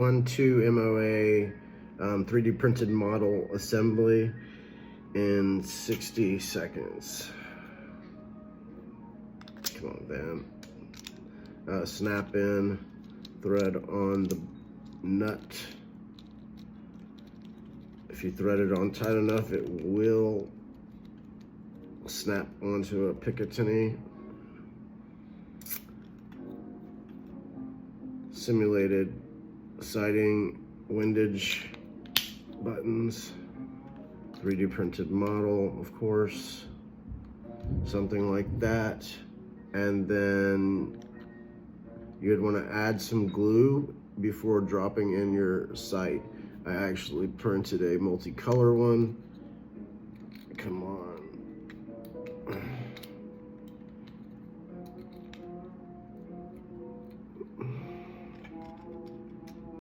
T-1MOA 3D printed model assembly in 60 seconds. Come on, bam. Snap in, thread on the nut. If you thread it on tight enough, it will snap onto a Picatinny. Simulated siding, windage, buttons, 3D printed model, of course, something like that. And then you'd want to add some glue before dropping in your sight. I actually printed a multicolor one. Come on.